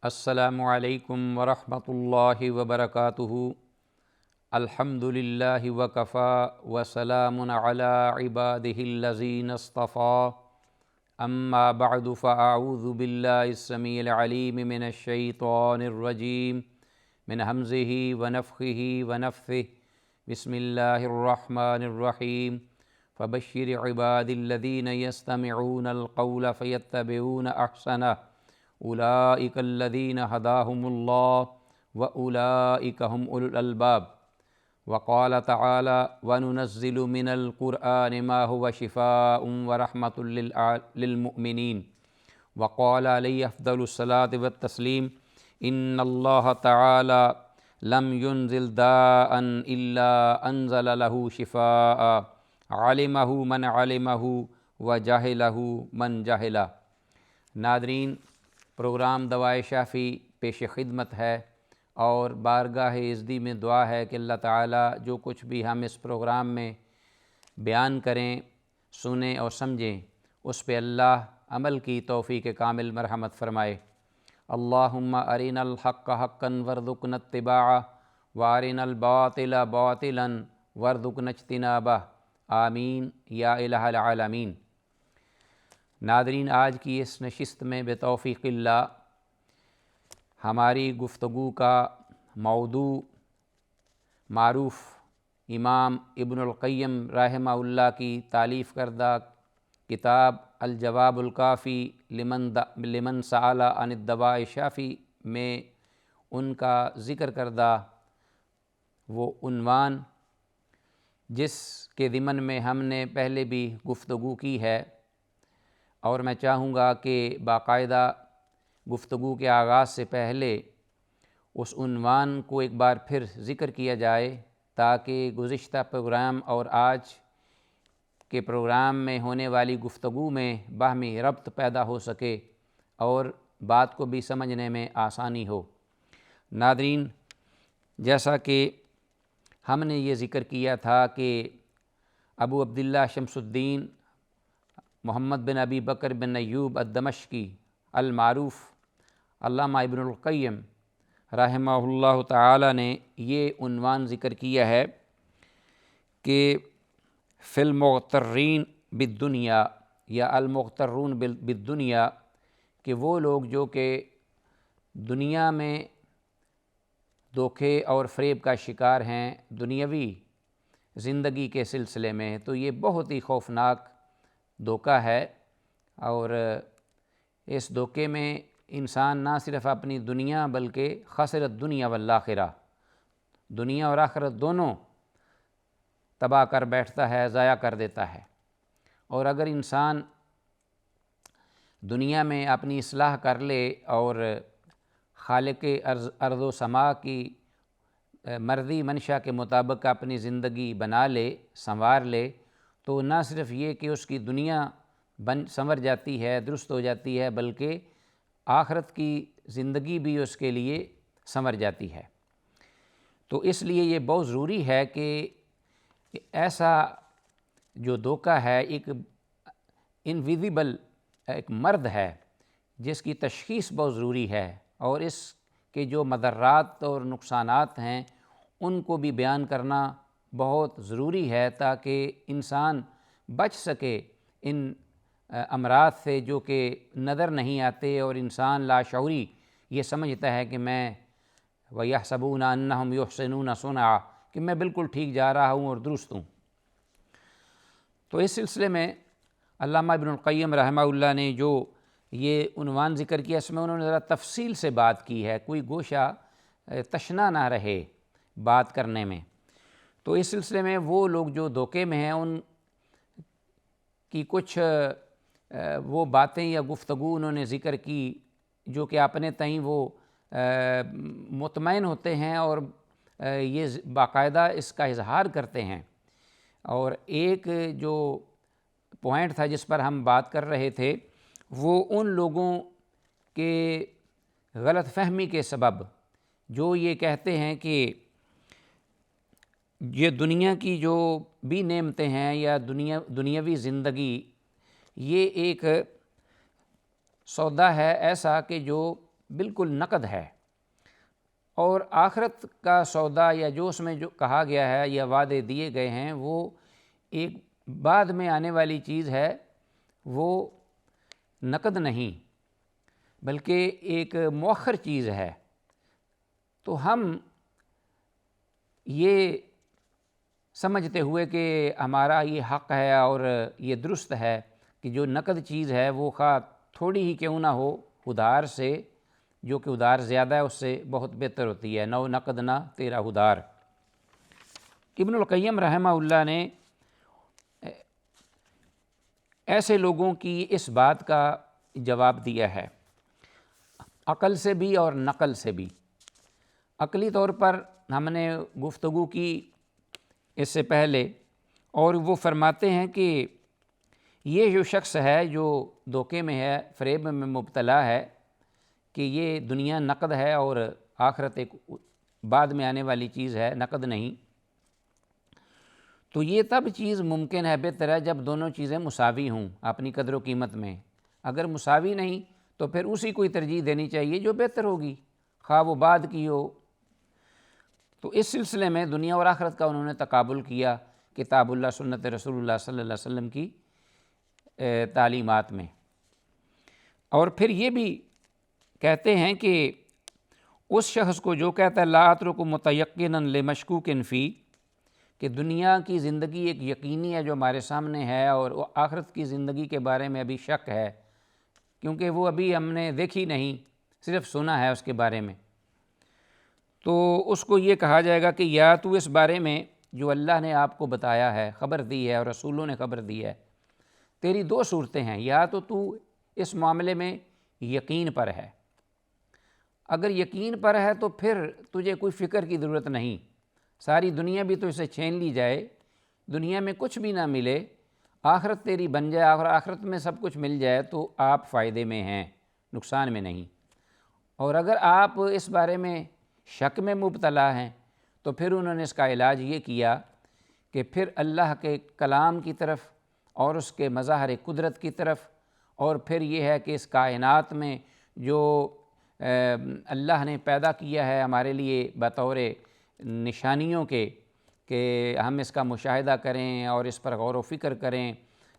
السلام علیکم ورحمۃ اللہ وبرکاتہ۔ الحمد للہ وکفی وسلام علی عبادہ الذین اصطفی، اما بعد فاعوذ باللہ السمیع العلیم من الشیطان الرجیم من ہمزہ ونفخہ ونفثہ۔ بسم اللہ الرحمن الرحیم۔ فبشر عباد الذین یستمعون القول فیتبعون احسنہ، اولئک الذین ھداھم اللہ واولئک ھم اولو الالباب۔ وقال تعالی وننزل من القرآن ما هو شفاء ورحمة للمؤمنین۔ وقال علیہ افضل الصلاۃ والتسلیم ان اللہ تعالی لم ينزل داء الا انزل له شفاء علمہ من علمہ وجہلہ من جہلہ۔ ناظرین، پروگرام دوائے شافی پیش خدمت ہے اور بارگاہ عزدی میں دعا ہے کہ اللہ تعالیٰ جو کچھ بھی ہم اس پروگرام میں بیان کریں، سنیں اور سمجھیں، اس پہ اللہ عمل کی توفیق کامل مرحمت فرمائے۔ اللہم ارنا الحق حقا وارزقنا اتباعہ وارنا الباطل باطلا وارزقنا اجتنابہ، آمین یا الہ العالمین۔ ناظرین، آج کی اس نشست میں بتوفیق اللہ ہماری گفتگو کا موضوع معروف امام ابن القیم رحمہ اللہ کی تالیف کردہ کتاب الجواب الکافی لمن سأل عن الدواء الشافی میں ان کا ذکر کردہ وہ عنوان، جس کے ضمن میں ہم نے پہلے بھی گفتگو کی ہے، اور میں چاہوں گا کہ باقاعدہ گفتگو کے آغاز سے پہلے اس عنوان کو ایک بار پھر ذکر کیا جائے تاکہ گزشتہ پروگرام اور آج کے پروگرام میں ہونے والی گفتگو میں باہمی ربط پیدا ہو سکے اور بات کو بھی سمجھنے میں آسانی ہو۔ ناظرین، جیسا کہ ہم نے یہ ذکر کیا تھا کہ ابو عبداللہ شمس الدین محمد بن ابی بکر بن ایوب الدمشقی المعروف علامہ ابن القیم رحمہ اللہ تعالی نے یہ عنوان ذکر کیا ہے کہ فی المغترین بالدنیا یا المغترون بالدنیا، کہ وہ لوگ جو کہ دنیا میں دھوکے اور فریب کا شکار ہیں دنیاوی زندگی کے سلسلے میں، تو یہ بہت ہی خوفناک دھوکہ ہے، اور اس دھوکے میں انسان نہ صرف اپنی دنیا بلکہ خسر الدنیا والآخرہ، دنیا اور آخرت دونوں تباہ کر بیٹھتا ہے، ضائع کر دیتا ہے۔ اور اگر انسان دنیا میں اپنی اصلاح کر لے اور خالق ارض و سما کی مرضی منشا کے مطابق اپنی زندگی بنا لے، سنوار لے، تو نہ صرف یہ کہ اس کی دنیا سنور جاتی ہے، درست ہو جاتی ہے، بلکہ آخرت کی زندگی بھی اس کے لیے سنور جاتی ہے۔ تو اس لیے یہ بہت ضروری ہے کہ ایسا جو دھوکہ ہے، ایک انویزیبل ایک مرض ہے جس کی تشخیص بہت ضروری ہے، اور اس کے جو مضرات اور نقصانات ہیں ان کو بھی بیان کرنا بہت ضروری ہے تاکہ انسان بچ سکے ان امراض سے جو کہ نظر نہیں آتے، اور انسان لاشعوری یہ سمجھتا ہے کہ میں وَيَحْسَبُونَ أَنَّهُمْ يُحْسِنُونَ صُنْعًا، کہ میں بالکل ٹھیک جا رہا ہوں اور درست ہوں۔ تو اس سلسلے میں علامہ ابن القیم رحمہ اللہ نے جو یہ عنوان ذکر کیا، اس میں انہوں نے ذرا تفصیل سے بات کی ہے، کوئی گوشہ تشنا نہ رہے بات کرنے میں۔ تو اس سلسلے میں وہ لوگ جو دھوکے میں ہیں ان کی کچھ وہ باتیں یا گفتگو انہوں نے ذکر کی جو کہ اپنے تئیں وہ مطمئن ہوتے ہیں اور یہ باقاعدہ اس کا اظہار کرتے ہیں۔ اور ایک جو پوائنٹ تھا جس پر ہم بات کر رہے تھے، وہ ان لوگوں کے غلط فہمی کے سبب جو یہ کہتے ہیں کہ یہ دنیا کی جو بھی نعمتیں ہیں یا دنیاوی زندگی، یہ ایک سودا ہے ایسا کہ جو بالکل نقد ہے، اور آخرت کا سودا یا جو اس میں جو کہا گیا ہے یا وعدے دیے گئے ہیں وہ ایک بعد میں آنے والی چیز ہے، وہ نقد نہیں بلکہ ایک مؤخر چیز ہے۔ تو ہم یہ سمجھتے ہوئے کہ ہمارا یہ حق ہے اور یہ درست ہے کہ جو نقد چیز ہے وہ خواہ تھوڑی ہی کیوں نہ ہو، ادھار سے جو کہ ادھار زیادہ ہے اس سے بہت بہتر ہوتی ہے، نو نقد نہ تیرا ادھار۔ ابن القیم رحمہ اللہ نے ایسے لوگوں کی اس بات کا جواب دیا ہے، عقل سے بھی اور نقل سے بھی۔ عقلی طور پر ہم نے گفتگو کی اس سے پہلے، اور وہ فرماتے ہیں کہ یہ جو شخص ہے جو دھوکے میں ہے، فریب میں مبتلا ہے کہ یہ دنیا نقد ہے اور آخرت ایک بعد میں آنے والی چیز ہے، نقد نہیں، تو یہ تب چیز ممکن ہے، بہتر ہے جب دونوں چیزیں مساوی ہوں اپنی قدر و قیمت میں۔ اگر مساوی نہیں تو پھر اسی کو ترجیح دینی چاہیے جو بہتر ہوگی، خواہ وہ بعد کی ہو۔ تو اس سلسلے میں دنیا اور آخرت کا انہوں نے تقابل کیا کتاب اللہ سنت رسول اللہ صلی اللہ علیہ وسلم کی تعلیمات میں۔ اور پھر یہ بھی کہتے ہیں کہ اس شخص کو جو کہتا ہے لا اترک متیقنا لمشکوک فی، کہ دنیا کی زندگی ایک یقینی ہے جو ہمارے سامنے ہے، اور آخرت کی زندگی کے بارے میں ابھی شک ہے کیونکہ وہ ابھی ہم نے دیکھی نہیں، صرف سنا ہے اس کے بارے میں، تو اس کو یہ کہا جائے گا کہ یا تو اس بارے میں جو اللہ نے آپ کو بتایا ہے، خبر دی ہے اور رسولوں نے خبر دی ہے، تیری دو صورتیں ہیں، یا تو اس معاملے میں یقین پر ہے، اگر یقین پر ہے تو پھر تجھے کوئی فکر کی ضرورت نہیں، ساری دنیا بھی تو اسے چھین لی جائے، دنیا میں کچھ بھی نہ ملے، آخرت تیری بن جائے اور آخرت میں سب کچھ مل جائے تو آپ فائدے میں ہیں، نقصان میں نہیں۔ اور اگر آپ اس بارے میں شک میں مبتلا ہیں تو پھر انہوں نے اس کا علاج یہ کیا کہ پھر اللہ کے کلام کی طرف اور اس کے مظاہر قدرت کی طرف، اور پھر یہ ہے کہ اس کائنات میں جو اللہ نے پیدا کیا ہے ہمارے لیے بطور نشانیوں کے، کہ ہم اس کا مشاہدہ کریں اور اس پر غور و فکر کریں،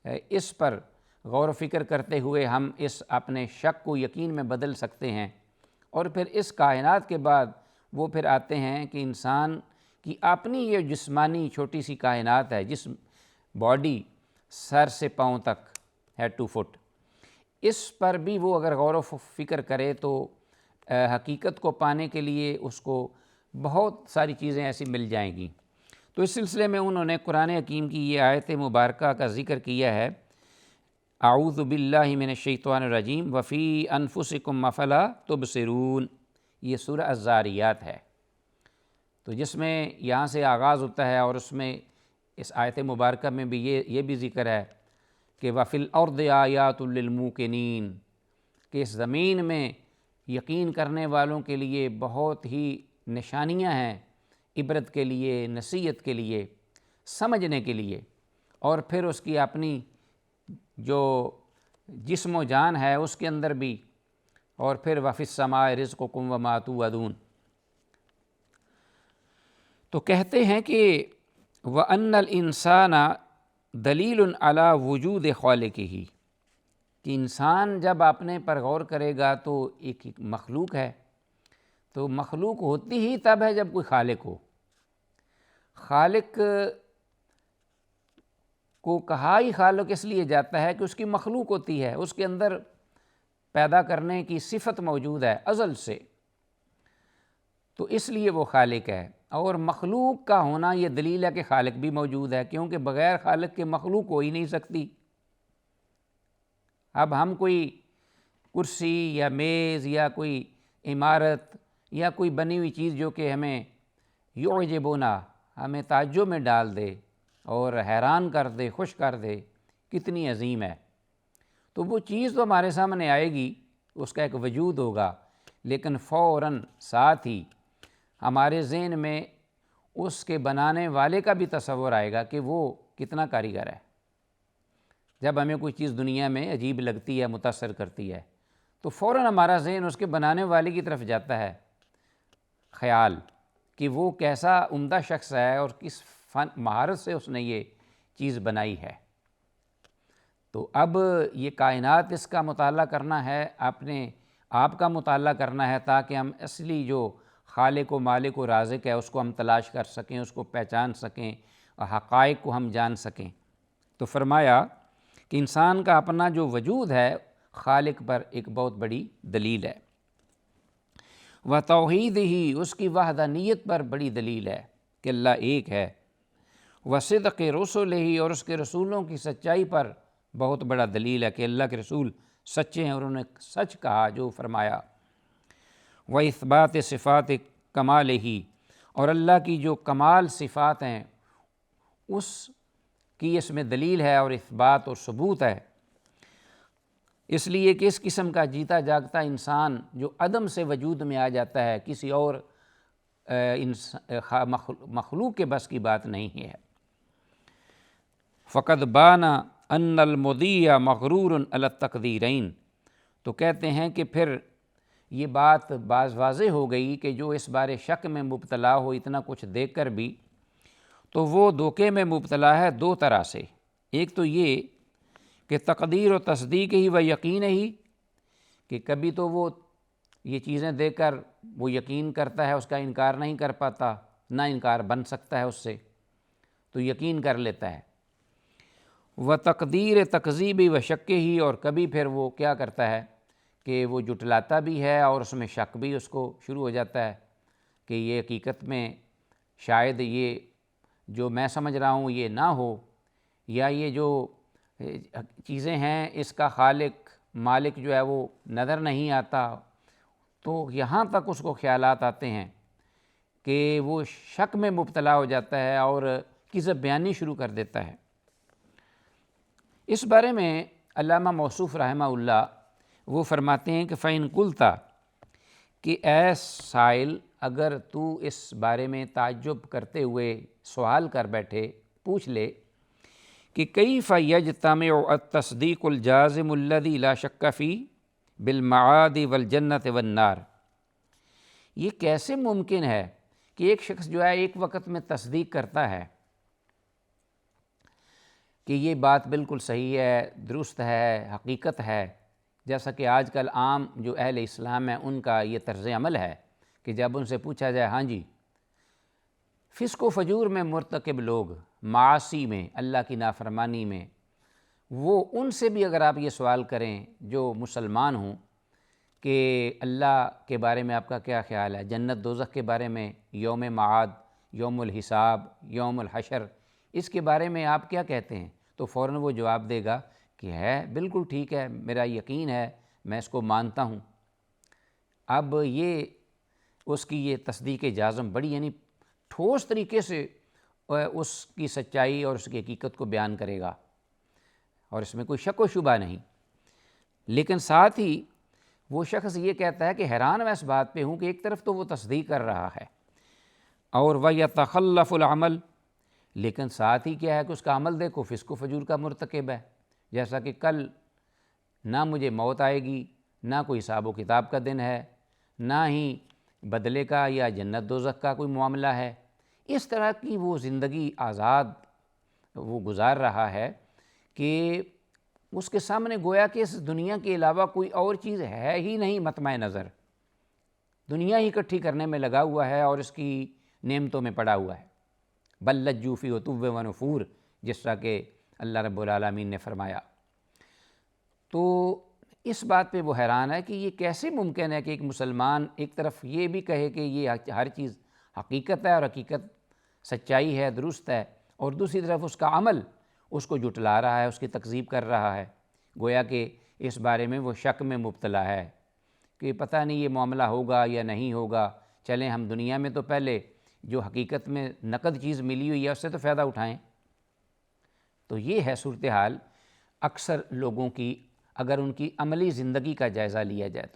اس پر غور و فکر کرتے ہوئے ہم اس اپنے شک کو یقین میں بدل سکتے ہیں۔ اور پھر اس کائنات کے بعد وہ پھر آتے ہیں کہ انسان کی اپنی یہ جسمانی چھوٹی سی کائنات ہے، جسم باڈی سر سے پاؤں تک، ہیڈ ٹو فٹ، اس پر بھی وہ اگر غور و فکر کرے تو حقیقت کو پانے کے لیے اس کو بہت ساری چیزیں ایسی مل جائیں گی۔ تو اس سلسلے میں انہوں نے قرآن حکیم کی یہ آیت مبارکہ کا ذکر کیا ہے، اعوذ باللہ من الشیطان الرجیم وفی انفسکم افلا تبصرون، یہ سورہ الذاریات ہے، تو جس میں یہاں سے آغاز ہوتا ہے، اور اس میں اس آیت مبارکہ میں بھی یہ بھی ذکر ہے کہ وفی الارض آیات للموقنین، کہ اس زمین میں یقین کرنے والوں کے لیے بہت ہی نشانیاں ہیں، عبرت کے لیے، نصیحت کے لیے، سمجھنے کے لیے، اور پھر اس کی اپنی جو جسم و جان ہے اس کے اندر بھی، اور پھر وفی السماء رزقکم وما توعدون۔ تو کہتے ہیں کہ وَأَنَّ الْإِنسَانَ دَلِيلٌ عَلَى وُجُودِ خَالِقِهِ، کہ انسان جب اپنے پر غور کرے گا تو ایک مخلوق ہے، تو مخلوق ہوتی ہی تب ہے جب کوئی خالق ہو۔ خالق کو کہا ہی خالق اس لیے جاتا ہے کہ اس کی مخلوق ہوتی ہے، اس کے اندر پیدا کرنے کی صفت موجود ہے ازل سے، تو اس لیے وہ خالق ہے۔ اور مخلوق کا ہونا یہ دلیل ہے کہ خالق بھی موجود ہے، کیونکہ بغیر خالق کے مخلوق ہو ہی نہیں سکتی۔ اب ہم کوئی کرسی یا میز یا کوئی عمارت یا کوئی بنی ہوئی چیز جو کہ ہمیں یعجبنا، ہمیں تعجب میں ڈال دے اور حیران کر دے، خوش کر دے، کتنی عظیم ہے، تو وہ چیز تو ہمارے سامنے آئے گی، اس کا ایک وجود ہوگا، لیکن فوراً ساتھ ہی ہمارے ذہن میں اس کے بنانے والے کا بھی تصور آئے گا کہ وہ کتنا کاریگر ہے۔ جب ہمیں کوئی چیز دنیا میں عجیب لگتی ہے، متاثر کرتی ہے، تو فوراً ہمارا ذہن اس کے بنانے والے کی طرف جاتا ہے، خیال کہ وہ کیسا عمدہ شخص ہے اور کس فن مہارت سے اس نے یہ چیز بنائی ہے۔ تو اب یہ کائنات، اس کا مطالعہ کرنا ہے، اپنے آپ کا مطالعہ کرنا ہے، تاکہ ہم اصلی جو خالق و مالک و رازق ہے اس کو ہم تلاش کر سکیں، اس کو پہچان سکیں اور حقائق کو ہم جان سکیں۔ تو فرمایا کہ انسان کا اپنا جو وجود ہے خالق پر ایک بہت بڑی دلیل ہے، و توحید ہی، اس کی وحدانیت پر بڑی دلیل ہے کہ اللہ ایک ہے، و صدق رسل ہی، اور اس کے رسولوں کی سچائی پر بہت بڑا دلیل ہے کہ اللہ کے رسول سچے ہیں اور انہوں نے سچ کہا جو فرمایا، و اثبات صفات کمال ہی، اور اللہ کی جو کمال صفات ہیں اس کی اس میں دلیل ہے اور اثبات اور ثبوت ہے، اس لیے کہ اس قسم کا جیتا جاگتا انسان جو عدم سے وجود میں آ جاتا ہے کسی اور مخلوق کے بس کی بات نہیں ہے۔ فقد بانا ان المضیع مغرور علی التقدیرین، تو کہتے ہیں کہ پھر یہ بات واضح ہو گئی کہ جو اس بارے شک میں مبتلا ہو اتنا کچھ دیکھ کر بھی، تو وہ دھوکے میں مبتلا ہے دو طرح سے۔ ایک تو یہ کہ تقدیر و تصدیق ہی و یقین ہی، کہ کبھی تو وہ یہ چیزیں دیکھ کر وہ یقین کرتا ہے، اس کا انکار نہیں کر پاتا، نہ انکار بن سکتا ہے اس سے، تو یقین کر لیتا ہے۔ و تقدیر تکذیبی و شک ہی، اور کبھی پھر وہ کیا کرتا ہے کہ وہ جھٹلاتا بھی ہے اور اس میں شک بھی اس کو شروع ہو جاتا ہے کہ یہ حقیقت میں شاید یہ جو میں سمجھ رہا ہوں یہ نہ ہو، یا یہ جو چیزیں ہیں اس کا خالق مالک جو ہے وہ نظر نہیں آتا۔ تو یہاں تک اس کو خیالات آتے ہیں کہ وہ شک میں مبتلا ہو جاتا ہے اور کذب بیانی شروع کر دیتا ہے۔ اس بارے میں علامہ موصوف رحمہ اللہ وہ فرماتے ہیں کہ فَإِن قُلْتَ، کہ اے سائل اگر تو اس بارے میں تعجب کرتے ہوئے سوال کر بیٹھے، پوچھ لے کہ کیف یجتمع التصدیق الجازم الذی لا شک فی بالمعاد والجنت والنار، یہ کیسے ممکن ہے کہ ایک شخص جو ہے ایک وقت میں تصدیق کرتا ہے کہ یہ بات بالکل صحیح ہے، درست ہے، حقیقت ہے، جیسا کہ آج کل عام جو اہل اسلام ہیں ان کا یہ طرز عمل ہے کہ جب ان سے پوچھا جائے ہاں جی فسق و فجور میں مرتکب لوگ، معاصی میں، اللہ کی نافرمانی میں، وہ ان سے بھی اگر آپ یہ سوال کریں جو مسلمان ہوں کہ اللہ کے بارے میں آپ کا کیا خیال ہے، جنت دوزخ کے بارے میں، یوم معاد، یوم الحساب، یوم الحشر، اس کے بارے میں آپ کیا کہتے ہیں، تو فوراً وہ جواب دے گا کہ ہے بالکل ٹھیک ہے، میرا یقین ہے، میں اس کو مانتا ہوں۔ اب یہ اس کی یہ تصدیق جازم بڑی یعنی ٹھوس طریقے سے اس کی سچائی اور اس کی حقیقت کو بیان کرے گا اور اس میں کوئی شک و شبہ نہیں۔ لیکن ساتھ ہی وہ شخص یہ کہتا ہے کہ حیران میں اس بات پہ ہوں کہ ایک طرف تو وہ تصدیق کر رہا ہے اور وَيَتَخَلَّفُ الْعَمَلِ، لیکن ساتھ ہی کیا ہے کہ اس کا عمل دیکھو فسق و فجور کا مرتکب ہے، جیسا کہ کل نہ مجھے موت آئے گی، نہ کوئی حساب و کتاب کا دن ہے، نہ ہی بدلے کا یا جنت دوزخ کا کوئی معاملہ ہے، اس طرح کی وہ زندگی آزاد وہ گزار رہا ہے کہ اس کے سامنے گویا کہ اس دنیا کے علاوہ کوئی اور چیز ہے ہی نہیں مطمع نظر، دنیا ہی اکٹھی کرنے میں لگا ہوا ہے اور اس کی نعمتوں میں پڑا ہوا ہے، بل لجوا فی عتو و نفور، جس طرح کہ اللہ رب العالمین نے فرمایا۔ تو اس بات پہ وہ حیران ہے کہ یہ کیسے ممکن ہے کہ ایک مسلمان ایک طرف یہ بھی کہے کہ یہ ہر چیز حقیقت ہے اور حقیقت سچائی ہے، درست ہے، اور دوسری طرف اس کا عمل اس کو جھٹلا رہا ہے، اس کی تکذیب کر رہا ہے، گویا کہ اس بارے میں وہ شک میں مبتلا ہے کہ پتہ نہیں یہ معاملہ ہوگا یا نہیں ہوگا، چلیں ہم دنیا میں تو پہلے جو حقیقت میں نقد چیز ملی ہوئی ہے اس سے تو فائدہ اٹھائیں۔ تو یہ ہے صورتحال اکثر لوگوں کی اگر ان کی عملی زندگی کا جائزہ لیا جائے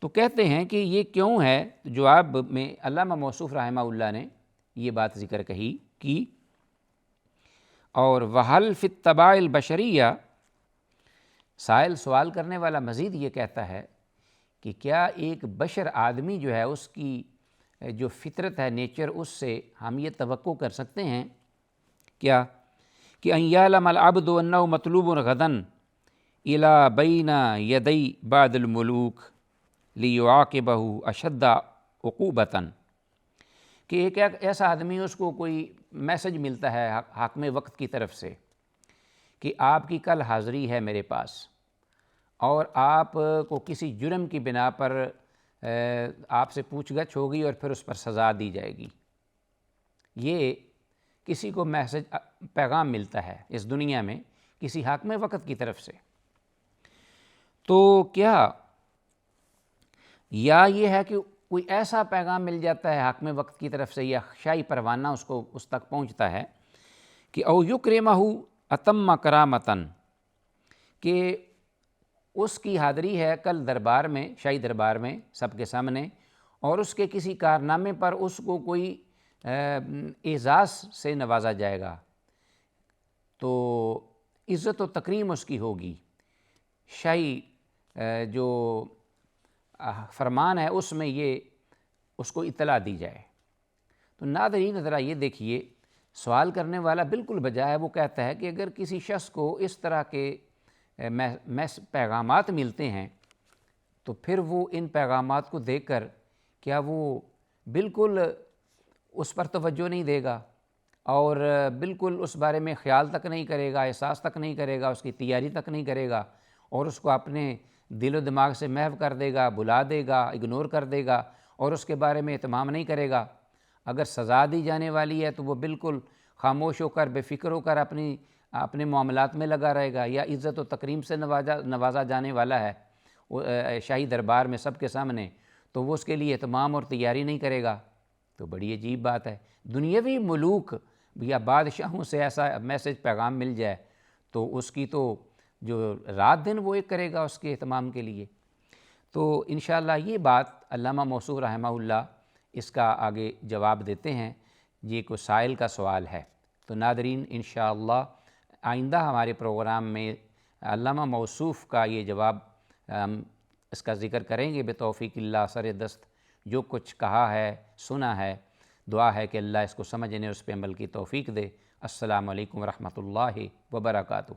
تو کہتے ہیں کہ یہ کیوں ہے، جواب میں علامہ موصوف رحمہ اللہ نے یہ بات ذکر کی اور وَهَلْ فِي الطَّبَاعِ الْبَشَرِيَّةِ، سائل سوال کرنے والا مزید یہ کہتا ہے کہ کیا ایک بشر آدمی جو ہے اس کی جو فطرت ہے، نیچر، اس سے ہم یہ توقع کر سکتے ہیں کیا کہ ان یعلم العبد انہ مطلوب غدن الی بین یدی بعد الملوک لیعاقبہ اشد عقوبتاً، کہ ایک ایسا آدمی اس کو کوئی میسج ملتا ہے حاکم وقت کی طرف سے کہ آپ کی کل حاضری ہے میرے پاس، اور آپ کو کسی جرم کی بنا پر آپ سے پوچھ گچھ ہوگی اور پھر اس پر سزا دی جائے گی۔ یہ کسی کو میسج، پیغام ملتا ہے اس دنیا میں کسی حاکم وقت کی طرف سے، تو کیا یا یہ ہے کہ کوئی ایسا پیغام مل جاتا ہے حاکم وقت کی طرف سے یا شاہی پروانہ اس تک پہنچتا ہے کہ او یکرمہ اتم کرامتاً، کہ اس کی حاضری ہے کل دربار میں، شاہی دربار میں سب کے سامنے، اور اس کے کسی کارنامے پر اس کو کوئی اعزاز سے نوازا جائے گا، تو عزت و تکریم اس کی ہوگی، شاہی جو فرمان ہے اس میں یہ اس کو اطلاع دی جائے۔ تو ناظرین ذرا یہ دیکھیے، سوال کرنے والا بالکل بجائے وہ کہتا ہے کہ اگر کسی شخص کو اس طرح کے پیغامات ملتے ہیں تو پھر وہ ان پیغامات کو دیکھ کر کیا وہ بالکل اس پر توجہ نہیں دے گا اور بالکل اس بارے میں خیال تک نہیں کرے گا، احساس تک نہیں کرے گا، اس کی تیاری تک نہیں کرے گا، اور اس کو اپنے دل و دماغ سے محو کر دے گا، بھلا دے گا، اگنور کر دے گا اور اس کے بارے میں اہتمام نہیں کرے گا؟ اگر سزا دی جانے والی ہے تو وہ بالکل خاموش ہو کر، بے فکر ہو کر اپنے معاملات میں لگا رہے گا، یا عزت و تکریم سے نوازا جانے والا ہے شاہی دربار میں سب کے سامنے، تو وہ اس کے لیے اہتمام اور تیاری نہیں کرے گا؟ تو بڑی عجیب بات ہے۔ دنیاوی ملوک یا بادشاہوں سے ایسا میسج پیغام مل جائے تو اس کی تو جو رات دن وہ ایک کرے گا اس کے اہتمام کے لیے۔ تو انشاءاللہ یہ بات علامہ موصوف رحمہ اللہ اس کا آگے جواب دیتے ہیں، یہ کوئی سائل کا سوال ہے۔ تو ناظرین انشاءاللہ آئندہ ہمارے پروگرام میں علامہ موصوف کا یہ جواب اس کا ذکر کریں گے بتوفیق اللہ سر دست۔ جو کچھ کہا ہے، سنا ہے، دعا ہے کہ اللہ اس کو سمجھنے، اس پہ عمل کی توفیق دے۔ السلام علیکم ورحمۃ اللہ وبرکاتہ۔